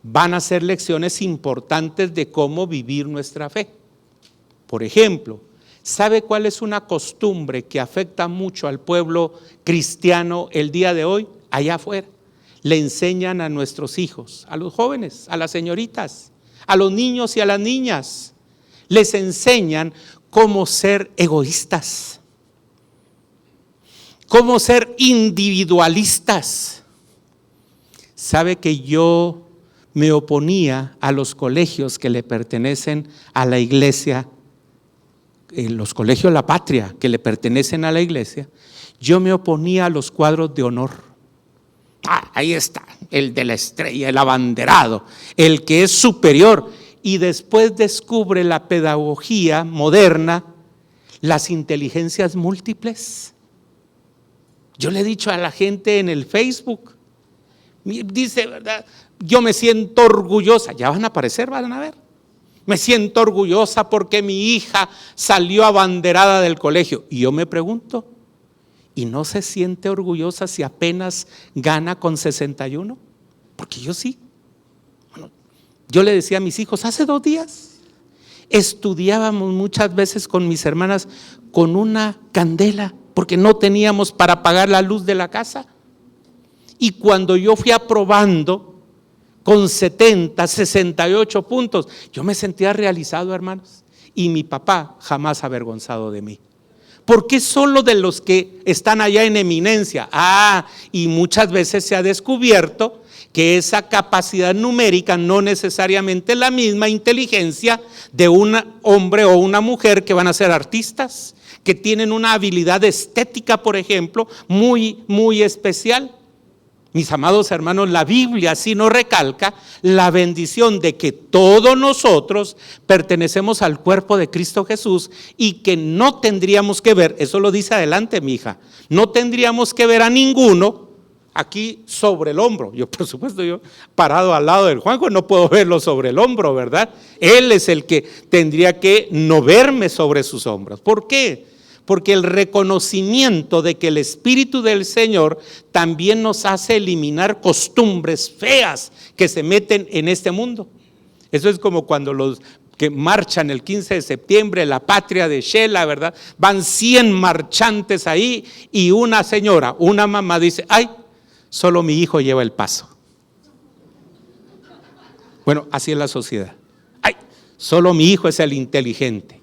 van a ser lecciones importantes de cómo vivir nuestra fe. Por ejemplo, ¿sabe cuál es una costumbre que afecta mucho al pueblo cristiano el día de hoy? Allá afuera. Le enseñan a nuestros hijos, a los jóvenes, a las señoritas, a los niños y a las niñas. Les enseñan cómo ser egoístas, cómo ser individualistas. ¿Sabe que yo me oponía a los colegios que le pertenecen a la iglesia, los colegios de la patria que le pertenecen a la iglesia? Yo me oponía a los cuadros de honor. Ahí está, el de la estrella, el abanderado, el que es superior. Y después descubre la pedagogía moderna, las inteligencias múltiples. Yo le he dicho a la gente en el Facebook, dice, ¿verdad? Yo me siento orgullosa, ya van a aparecer, van a ver. Me siento orgullosa porque mi hija salió abanderada del colegio. Y yo me pregunto, ¿y no se siente orgullosa si apenas gana con 61? Porque yo sí. Bueno, yo le decía a mis hijos, hace 2 días, estudiábamos muchas veces con mis hermanas con una candela, porque no teníamos para pagar la luz de la casa. Y cuando yo fui aprobando con 70, 68 puntos, yo me sentía realizado, hermanos. Y mi papá jamás avergonzado de mí. ¿Por qué solo de los que están allá en eminencia? Y muchas veces se ha descubierto que esa capacidad numérica no necesariamente es la misma inteligencia de un hombre o una mujer que van a ser artistas, que tienen una habilidad estética, por ejemplo, muy, muy especial. Mis amados hermanos, la Biblia así nos recalca la bendición de que todos nosotros pertenecemos al cuerpo de Cristo Jesús y que no tendríamos que ver, eso lo dice adelante mi hija, no tendríamos que ver a ninguno aquí sobre el hombro. Yo, por supuesto, yo parado al lado del Juanjo no puedo verlo sobre el hombro, ¿verdad? Él es el que tendría que no verme sobre sus hombros. ¿Por qué? Porque el reconocimiento de que el Espíritu del Señor también nos hace eliminar costumbres feas que se meten en este mundo. Eso es como cuando los que marchan el 15 de septiembre, la patria de Shela, ¿verdad? Van 100 marchantes ahí y una señora, una mamá dice, ay, solo mi hijo lleva el paso. Bueno, así es la sociedad. Ay, solo mi hijo es el inteligente,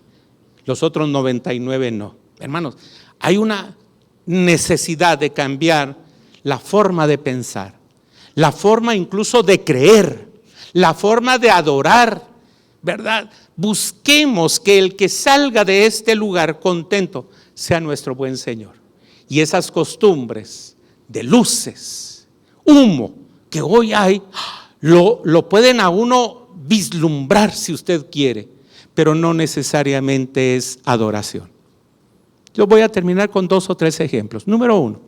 los otros 99 no. Hermanos, hay una necesidad de cambiar la forma de pensar, la forma incluso de creer, la forma de adorar, ¿verdad? Busquemos que el que salga de este lugar contento sea nuestro buen Señor. Y esas costumbres de luces, humo que hoy hay, lo pueden a uno vislumbrar si usted quiere, pero no necesariamente es adoración. Yo voy a terminar con 2 o 3 ejemplos. Número 1,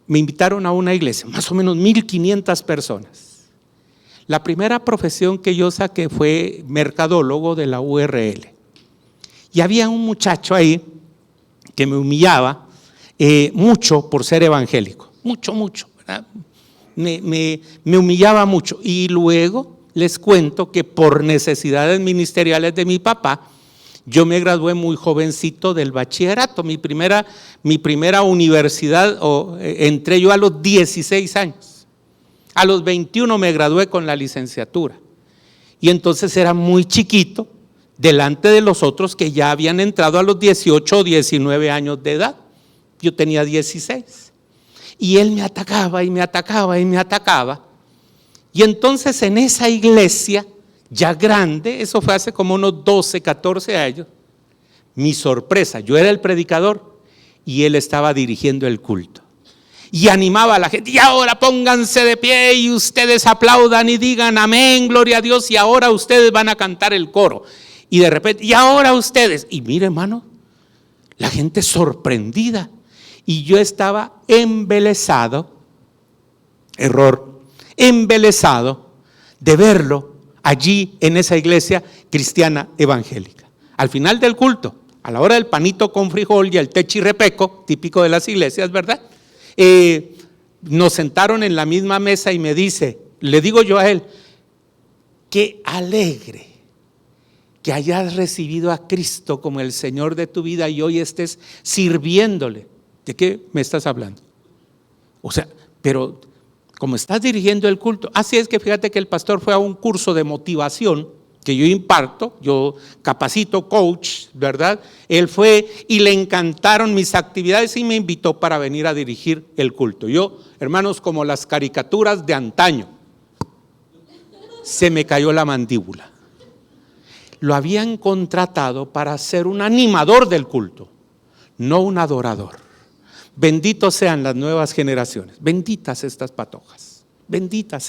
me invitaron a una iglesia, más o menos 1,500 personas. La primera profesión que yo saqué fue mercadólogo de la URL. Y había un muchacho ahí que me humillaba mucho por ser evangélico, mucho, ¿verdad? Me humillaba mucho. Y luego les cuento que por necesidades ministeriales de mi papá, yo me gradué muy jovencito del bachillerato. Mi primera universidad, entré yo a los 16 años. A los 21 me gradué con la licenciatura. Y entonces era muy chiquito delante de los otros que ya habían entrado a los 18 o 19 años de edad. Yo tenía 16. Y él me atacaba y me atacaba y me atacaba. Y entonces en esa iglesia ya grande, eso fue hace como unos 12, 14 años, mi sorpresa, yo era el predicador y él estaba dirigiendo el culto. Y animaba a la gente, y ahora pónganse de pie y ustedes aplaudan y digan amén, gloria a Dios, y ahora ustedes van a cantar el coro. Y de repente, y ahora ustedes, y mire hermano, la gente sorprendida. Y yo estaba embelesado, embelesado de verlo allí en esa iglesia cristiana evangélica. Al final del culto, a la hora del panito con frijol y el té chirrepeco, típico de las iglesias, ¿verdad? Nos sentaron en la misma mesa y me dice, le digo yo a él, qué alegre que hayas recibido a Cristo como el Señor de tu vida y hoy estés sirviéndole. ¿De qué me estás hablando? O sea, pero como estás dirigiendo el culto, así es que fíjate que el pastor fue a un curso de motivación que yo imparto, yo capacito coach, ¿verdad? Él fue y le encantaron mis actividades y me invitó para venir a dirigir el culto. Yo, hermanos, como las caricaturas de antaño, se me cayó la mandíbula. Lo habían contratado para ser un animador del culto, no un adorador. Benditos sean las nuevas generaciones, benditas estas patojas, benditas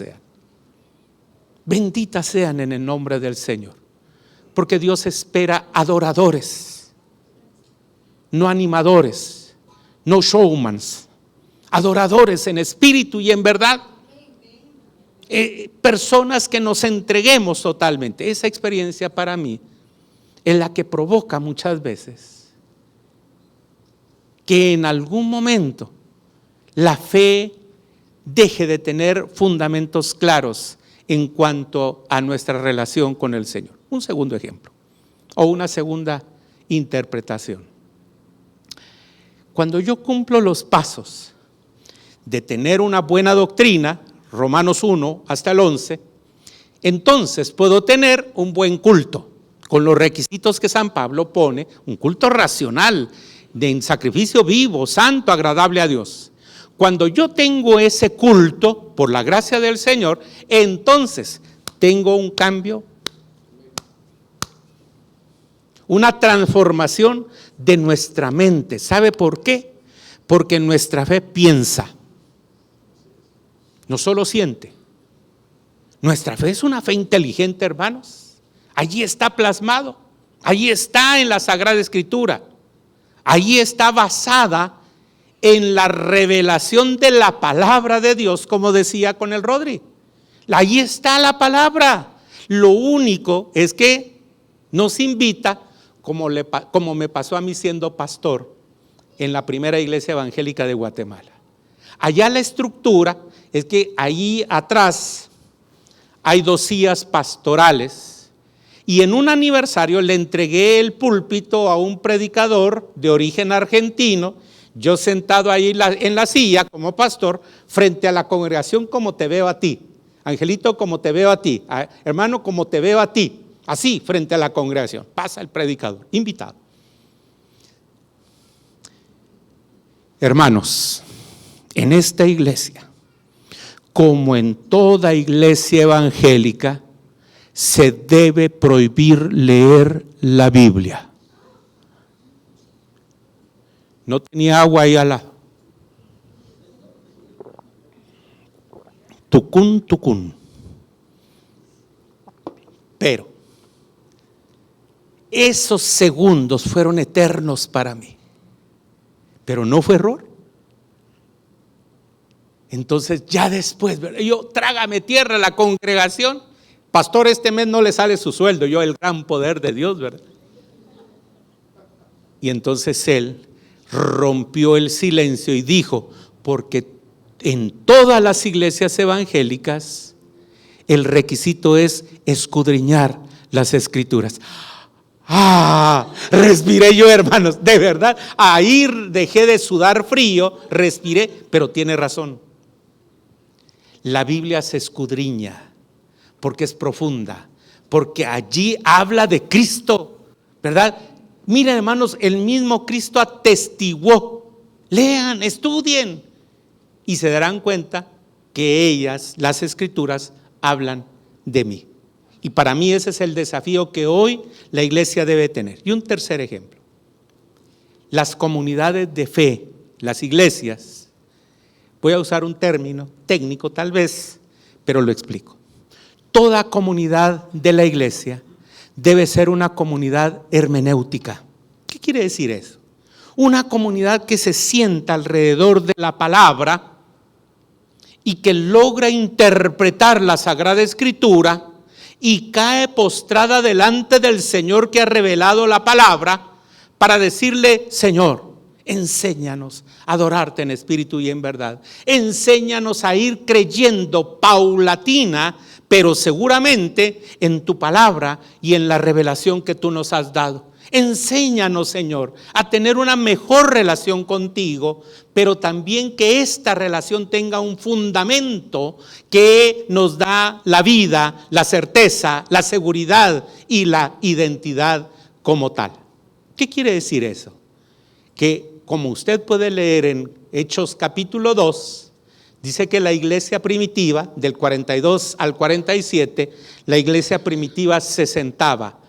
sean en el nombre del Señor, porque Dios espera adoradores, no animadores, no showmans, adoradores en espíritu y en verdad, personas que nos entreguemos totalmente. Esa experiencia para mí es la que provoca muchas veces que en algún momento la fe deje de tener fundamentos claros en cuanto a nuestra relación con el Señor. Un segundo ejemplo. o una segunda interpretación. Cuando yo cumplo los pasos de tener una buena doctrina, Romanos 1 hasta el 11, entonces puedo tener un buen culto, con los requisitos que San Pablo pone, un culto racional, de sacrificio vivo, santo, agradable a Dios. Cuando yo tengo ese culto, por la gracia del Señor, entonces tengo un cambio, una transformación de nuestra mente. ¿Sabe por qué? Porque nuestra fe piensa, no solo siente. Nuestra fe es una fe inteligente, hermanos. Allí está plasmado, allí está en la Sagrada Escritura, allí está basada en la revelación de la palabra de Dios, como decía con el Rodri. Allí está la palabra. Lo único es que nos invita, como me pasó a mí siendo pastor en la primera iglesia evangélica de Guatemala. Allá la estructura es que ahí atrás hay 2 sillas pastorales y en un aniversario le entregué el púlpito a un predicador de origen argentino, yo sentado ahí en la silla como pastor frente a la congregación como te veo a ti, Angelito como te veo a ti, hermano como te veo a ti, así frente a la congregación, pasa el predicador, invitado. Hermanos, en esta iglesia, como en toda iglesia evangélica, se debe prohibir leer la Biblia. No tenía agua ahí al lado. Tucún, tucún. Pero esos segundos fueron eternos para mí. Pero no fue error. Entonces ya después, yo trágame tierra a la congregación. Pastor, este mes no le sale su sueldo. Yo, el gran poder de Dios, ¿verdad? Y entonces él rompió el silencio y dijo, porque en todas las iglesias evangélicas el requisito es escudriñar las Escrituras. Respiré yo, hermanos, de verdad. Ahí dejé de sudar frío, respiré, pero tiene razón. La Biblia se escudriña porque es profunda, porque allí habla de Cristo, ¿verdad? Miren, hermanos, el mismo Cristo atestiguó. Lean, estudien y se darán cuenta que ellas, las Escrituras, hablan de mí. Y para mí ese es el desafío que hoy la iglesia debe tener. Y un tercer ejemplo, las comunidades de fe, las iglesias, voy a usar un término técnico tal vez, pero lo explico. Toda comunidad de la iglesia debe ser una comunidad hermenéutica. ¿Qué quiere decir eso? Una comunidad que se sienta alrededor de la palabra y que logra interpretar la Sagrada Escritura y cae postrada delante del Señor que ha revelado la palabra para decirle: Señor, enséñanos a adorarte en espíritu y en verdad. Enséñanos a ir creyendo paulatina, pero seguramente en tu palabra y en la revelación que tú nos has dado. Enséñanos, Señor, a tener una mejor relación contigo, pero también que esta relación tenga un fundamento que nos da la vida, la certeza, la seguridad y la identidad como tal. ¿Qué quiere decir eso? Que como usted puede leer en Hechos capítulo 2, dice que la iglesia primitiva, del 42 al 47, la iglesia primitiva se sentaba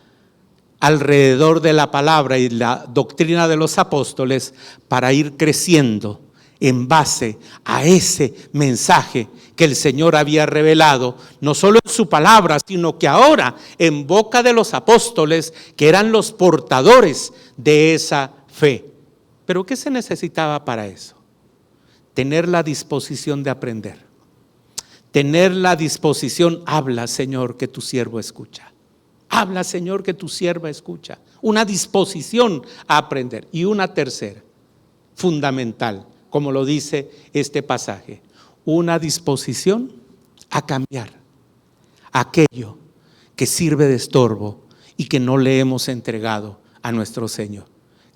alrededor de la palabra y la doctrina de los apóstoles para ir creciendo en base a ese mensaje que el Señor había revelado, no solo en su palabra, sino que ahora en boca de los apóstoles, que eran los portadores de esa fe. ¿Pero qué se necesitaba para eso? Tener la disposición de aprender. Tener la disposición, habla, Señor, que tu siervo escucha. Habla, Señor, que tu sierva escucha. Una disposición a aprender. Y una tercera, fundamental, como lo dice este pasaje, una disposición a cambiar aquello que sirve de estorbo y que no le hemos entregado a nuestro Señor.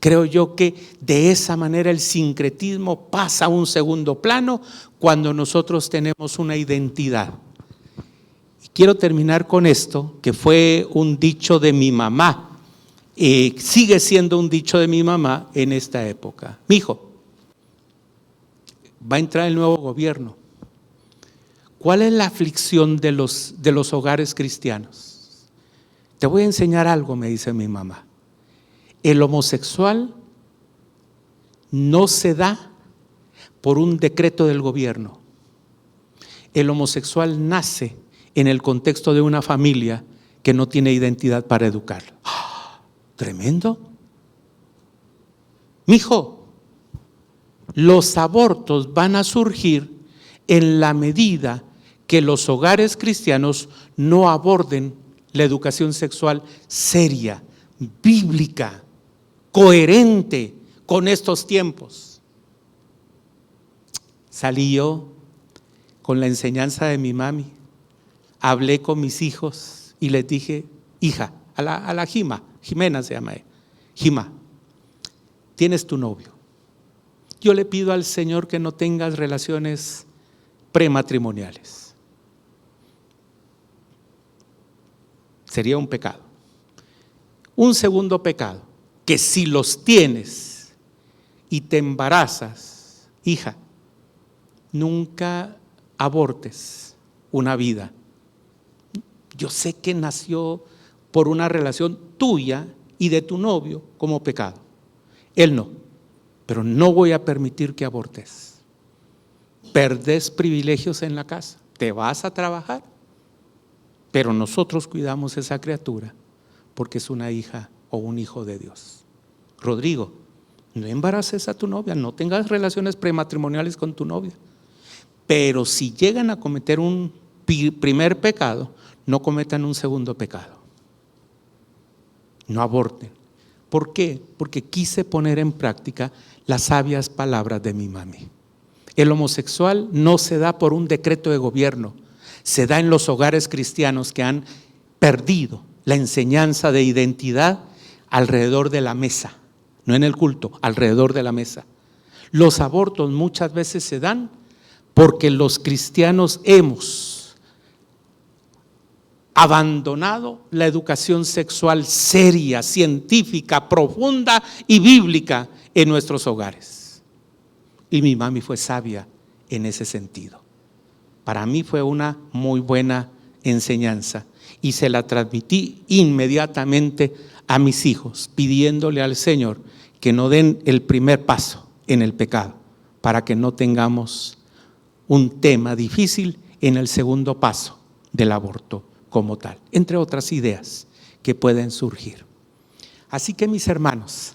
Creo yo que de esa manera el sincretismo pasa a un segundo plano cuando nosotros tenemos una identidad. Y quiero terminar con esto, que fue un dicho de mi mamá, sigue siendo un dicho de mi mamá en esta época. Mijo, va a entrar el nuevo gobierno. ¿Cuál es la aflicción de los hogares cristianos? Te voy a enseñar algo, me dice mi mamá. El homosexual no se da por un decreto del gobierno. El homosexual nace en el contexto de una familia que no tiene identidad para educarlo. ¡Oh, tremendo! Mijo, los abortos van a surgir en la medida que los hogares cristianos no aborden la educación sexual seria, bíblica, coherente con estos tiempos. Salí yo con la enseñanza de mi mami, hablé con mis hijos y les dije, hija, a la Jimena se llama ella, Jima, tienes tu novio. Yo le pido al Señor que no tengas relaciones prematrimoniales. Sería un pecado. Un segundo pecado, que si los tienes y te embarazas, hija, nunca abortes una vida. Yo sé que nació por una relación tuya y de tu novio como pecado. Él no, pero no voy a permitir que abortes. Perdés privilegios en la casa, te vas a trabajar, pero nosotros cuidamos esa criatura porque es una hija o un hijo de Dios. Rodrigo, no embaraces a tu novia, no tengas relaciones prematrimoniales con tu novia, pero si llegan a cometer un primer pecado, no cometan un segundo pecado. No aborten. ¿Por qué? Porque quise poner en práctica las sabias palabras de mi mami. El homosexual no se da por un decreto de gobierno, se da en los hogares cristianos que han perdido la enseñanza de identidad alrededor de la mesa, no en el culto, alrededor de la mesa. Los abortos muchas veces se dan porque los cristianos hemos abandonado la educación sexual seria, científica, profunda y bíblica en nuestros hogares. Y mi mami fue sabia en ese sentido. Para mí fue una muy buena enseñanza y se la transmití inmediatamente a mis hijos, pidiéndole al Señor que no den el primer paso en el pecado, para que no tengamos un tema difícil en el segundo paso del aborto como tal, entre otras ideas que pueden surgir. Así que, mis hermanos,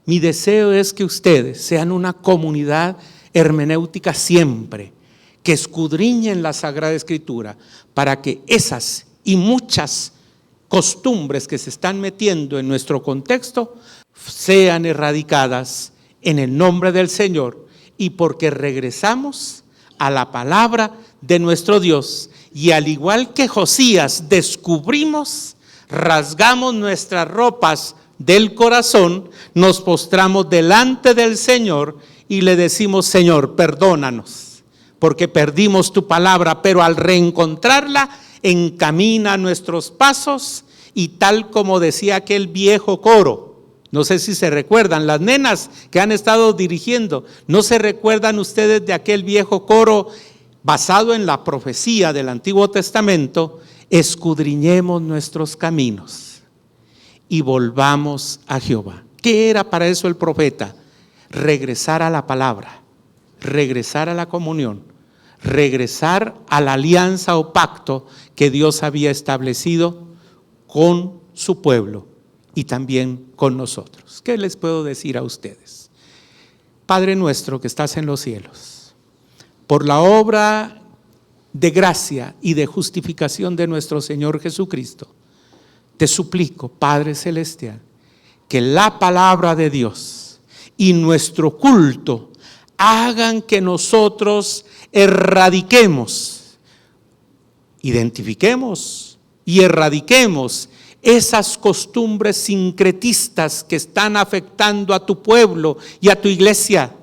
mi deseo es que ustedes sean una comunidad hermenéutica siempre, que escudriñen la Sagrada Escritura para que esas y muchas costumbres que se están metiendo en nuestro contexto sean erradicadas en el nombre del Señor y porque regresamos a la palabra de nuestro Dios y al igual que Josías descubrimos, rasgamos nuestras ropas del corazón, nos postramos delante del Señor y le decimos: Señor, perdónanos porque perdimos tu palabra, pero al reencontrarla encamina nuestros pasos y tal como decía aquel viejo coro, no sé si se recuerdan, las nenas que han estado dirigiendo, ¿no se recuerdan ustedes de aquel viejo coro basado en la profecía del Antiguo Testamento? Escudriñemos nuestros caminos y volvamos a Jehová. ¿Qué era para eso el profeta? Regresar a la palabra, regresar a la comunión, regresar a la alianza o pacto que Dios había establecido con su pueblo y también con nosotros. ¿Qué les puedo decir a ustedes? Padre nuestro que estás en los cielos, por la obra de gracia y de justificación de nuestro Señor Jesucristo, te suplico, Padre Celestial, que la palabra de Dios y nuestro culto hagan que nosotros erradiquemos, identifiquemos y erradiquemos esas costumbres sincretistas que están afectando a tu pueblo y a tu iglesia,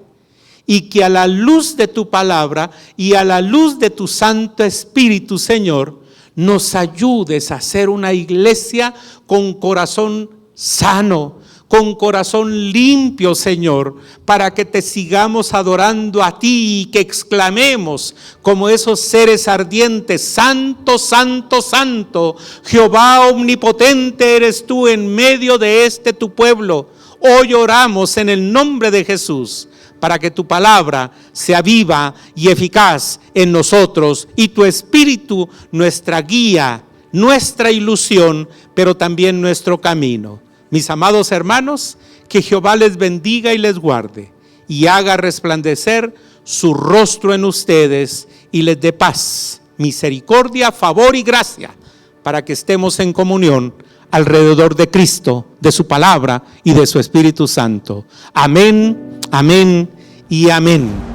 y que a la luz de tu palabra y a la luz de tu Santo Espíritu, Señor, nos ayudes a ser una iglesia con corazón sano, con corazón limpio, Señor, para que te sigamos adorando a ti y que exclamemos como esos seres ardientes: santo, santo, santo, Jehová omnipotente eres tú en medio de tu pueblo. Hoy oramos en el nombre de Jesús, para que tu palabra sea viva y eficaz en nosotros, y tu Espíritu nuestra guía, nuestra ilusión, pero también nuestro camino. Mis amados hermanos, que Jehová les bendiga y les guarde, y haga resplandecer su rostro en ustedes, y les dé paz, misericordia, favor y gracia, para que estemos en comunión alrededor de Cristo, de su palabra y de su Espíritu Santo. Amén, amén y amén.